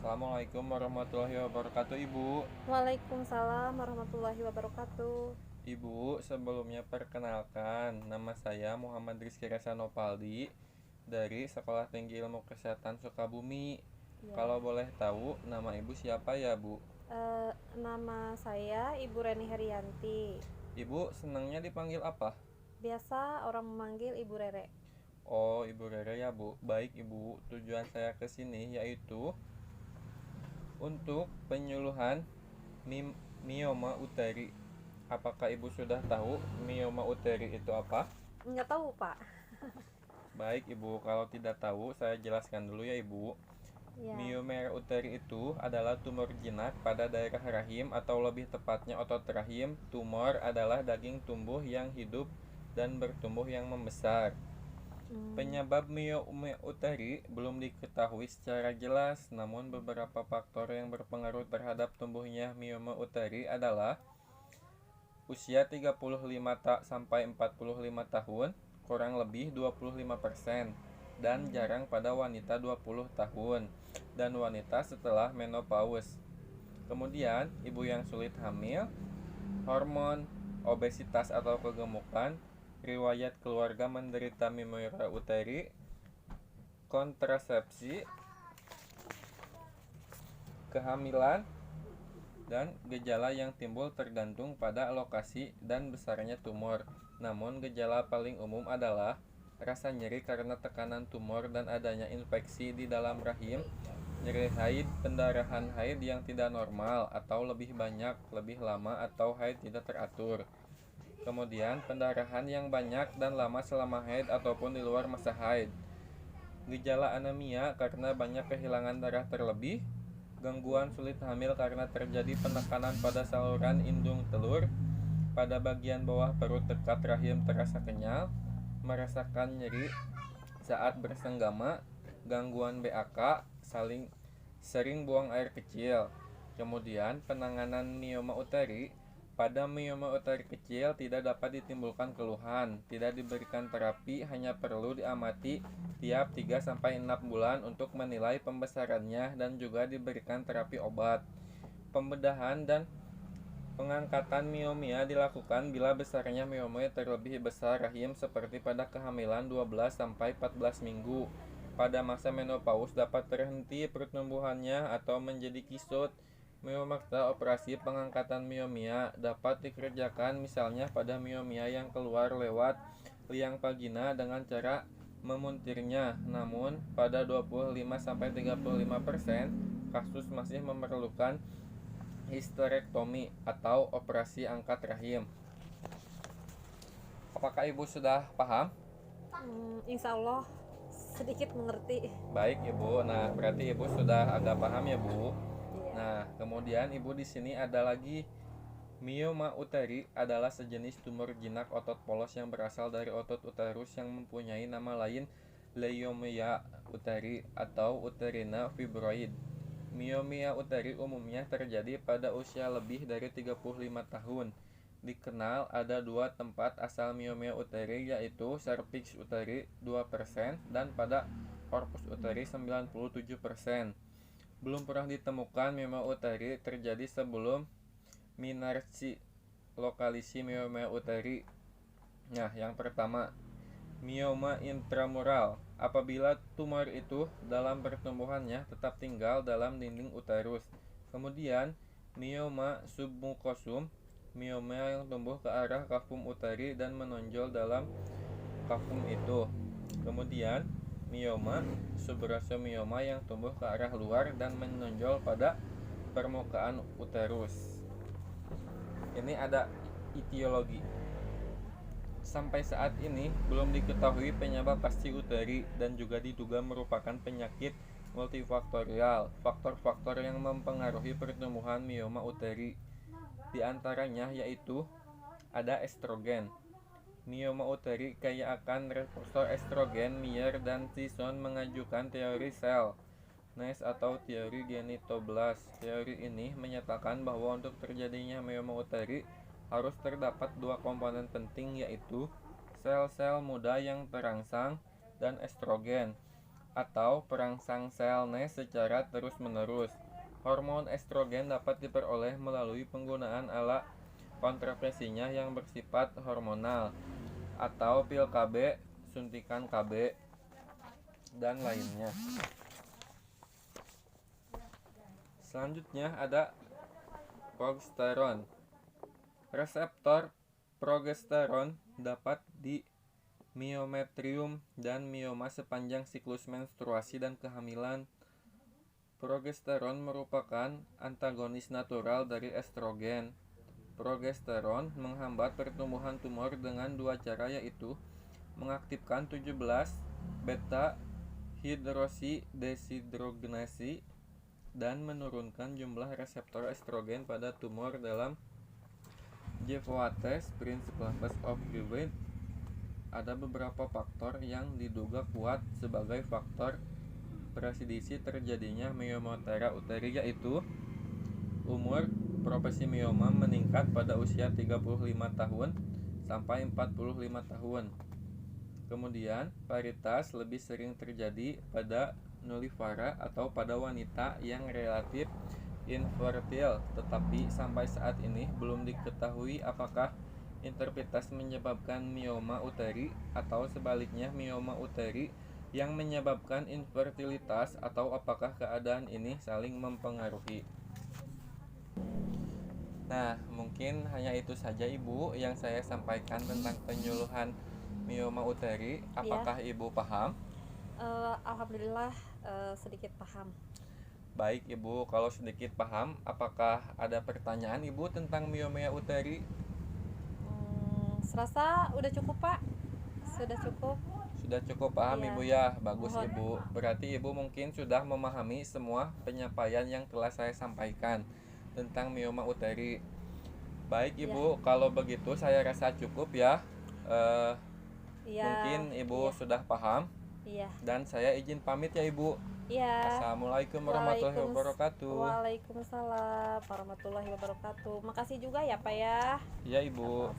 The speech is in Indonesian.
Assalamualaikum warahmatullahi wabarakatuh, Ibu. Waalaikumsalam warahmatullahi wabarakatuh. Ibu, sebelumnya perkenalkan, nama saya Muhammad Rizky Resanopaldi dari Sekolah Tinggi Ilmu Kesehatan Sukabumi. Ya, Kalau boleh tahu, nama Ibu siapa ya, Bu? nama saya Ibu Reni Herianti. Ibu senangnya dipanggil apa? Biasa orang memanggil Ibu Rere. Oh, Ibu Rere ya, Bu. Baik, Ibu. Tujuan saya ke sini yaitu untuk penyuluhan mioma uteri. Apakah Ibu sudah tahu mioma uteri itu apa? Nggak tahu Pak. Baik Ibu, kalau tidak tahu saya jelaskan dulu ya Ibu. Ya. Mioma uteri itu adalah tumor jinak pada daerah rahim atau lebih tepatnya otot rahim. Tumor adalah daging tumbuh yang hidup dan bertumbuh yang membesar. Hmm, Penyebab mioma uteri belum diketahui secara jelas, namun beberapa faktor yang berpengaruh terhadap tumbuhnya mioma uteri adalah usia 35 sampai 45 tahun, kurang lebih 25%, dan jarang pada wanita 20 tahun dan wanita setelah menopause. Kemudian, ibu yang sulit hamil, hormon, obesitas atau kegemukan, riwayat keluarga menderita mioma uteri, kontrasepsi, kehamilan, dan gejala yang timbul tergantung pada lokasi dan besarnya tumor. Namun gejala paling umum adalah rasa nyeri karena tekanan tumor dan adanya infeksi di dalam rahim, nyeri haid, pendarahan haid yang tidak normal atau lebih banyak, lebih lama atau haid tidak teratur. Kemudian pendarahan yang banyak dan lama selama haid ataupun di luar masa haid. Gejala anemia karena banyak kehilangan darah terlebih, gangguan sulit hamil karena terjadi penekanan pada saluran indung telur, pada bagian bawah perut dekat rahim terasa kenyal, merasakan nyeri saat bersenggama, gangguan BAK, sering buang air kecil. Kemudian penanganan mioma uteri. Pada mioma uteri kecil tidak dapat ditimbulkan keluhan, tidak diberikan terapi, hanya perlu diamati tiap 3-6 bulan untuk menilai pembesarannya dan juga diberikan terapi obat. Pembedahan dan pengangkatan miomia dilakukan bila besarnya mioma terlebih besar rahim seperti pada kehamilan 12-14 minggu. Pada masa menopause dapat terhenti pertumbuhannya atau menjadi kisut. Memaksa operasi pengangkatan miomia dapat dikerjakan misalnya pada miomia yang keluar lewat liang vagina dengan cara memuntirnya. Namun, pada 25-35% kasus masih memerlukan histerektomi atau operasi angkat rahim. Apakah Ibu sudah paham? Insya Allah sedikit mengerti. Baik, Ibu. Nah, berarti Ibu sudah agak paham ya, Bu. Iya. Nah, kemudian Ibu di sini ada lagi mioma uteri adalah sejenis tumor jinak otot polos yang berasal dari otot uterus yang mempunyai nama lain leiomia uteri atau uterina fibroid. Miomia uteri umumnya terjadi pada usia lebih dari 35 tahun. Dikenal ada dua tempat asal miomia uteri yaitu cervix uteri 2% dan pada corpus uteri 97%. Belum pernah ditemukan mioma uteri terjadi sebelum minarsi lokalisi mioma uteri. Nah, yang pertama, mioma intramural. Apabila tumor itu dalam pertumbuhannya tetap tinggal dalam dinding uterus. Kemudian, mioma submukosum, mioma yang tumbuh ke arah kafum uteri dan menonjol dalam kafum itu. Kemudian, mioma subrosomioma yang tumbuh ke arah luar dan menonjol pada permukaan uterus. Ini ada etiologi. Sampai saat ini belum diketahui penyebab pasti uteri dan juga diduga merupakan penyakit multifaktorial. Faktor-faktor yang mempengaruhi pertumbuhan mioma uteri di antaranya yaitu ada estrogen. Mioma uteri kaya akan reseptor estrogen. Meyer dan Sisson mengajukan teori sel Nest atau teori genitoblast. Teori ini menyatakan bahwa untuk terjadinya mioma uteri harus terdapat dua komponen penting yaitu sel-sel muda yang terangsang dan estrogen. atau perangsang selnya secara terus-menerus. Hormon estrogen dapat diperoleh melalui penggunaan alat kontrasepsinya yang bersifat hormonal atau pil KB, suntikan KB, dan lainnya. Selanjutnya ada progesteron. Reseptor progesteron dapat di miometrium dan mioma sepanjang siklus menstruasi dan kehamilan. Progesteron merupakan antagonis natural dari estrogen. Progesteron menghambat pertumbuhan tumor dengan dua cara, yaitu mengaktifkan 17 beta hidroksi deshidrogenasi dan menurunkan jumlah reseptor estrogen pada tumor. Dalam Jevoates Principles of Giving ada beberapa faktor yang diduga kuat sebagai faktor prediksi terjadinya miomatera uteri, yaitu umur. Profesi mioma meningkat pada usia 35 tahun sampai 45 tahun. Kemudian, varietas lebih sering terjadi pada nullifera atau pada wanita yang relatif infertil, tetapi sampai saat ini belum diketahui apakah interpretasi menyebabkan mioma uteri atau sebaliknya mioma uteri yang menyebabkan infertilitas, atau apakah keadaan ini saling mempengaruhi. Nah, mungkin hanya itu saja Ibu yang saya sampaikan tentang penyuluhan mioma uteri. Apakah Ibu paham? Alhamdulillah sedikit paham. Baik Ibu, kalau sedikit paham, apakah ada pertanyaan Ibu tentang mioma uteri? Serasa udah cukup Pak. Sudah cukup. Sudah cukup paham Iya. Ibu ya. Bagus Mohon. Ibu. Berarti Ibu mungkin sudah memahami semua penyampaian yang telah saya sampaikan tentang mioma uteri. Baik Ibu, kalau begitu saya rasa cukup ya. Iya. Mungkin Ibu sudah paham. Iya. Dan saya izin pamit ya Ibu. Iya. Assalamualaikum warahmatullahi wabarakatuh. Waalaikumsalam warahmatullahi wabarakatuh. Makasih juga ya Pak ya. Iya Ibu.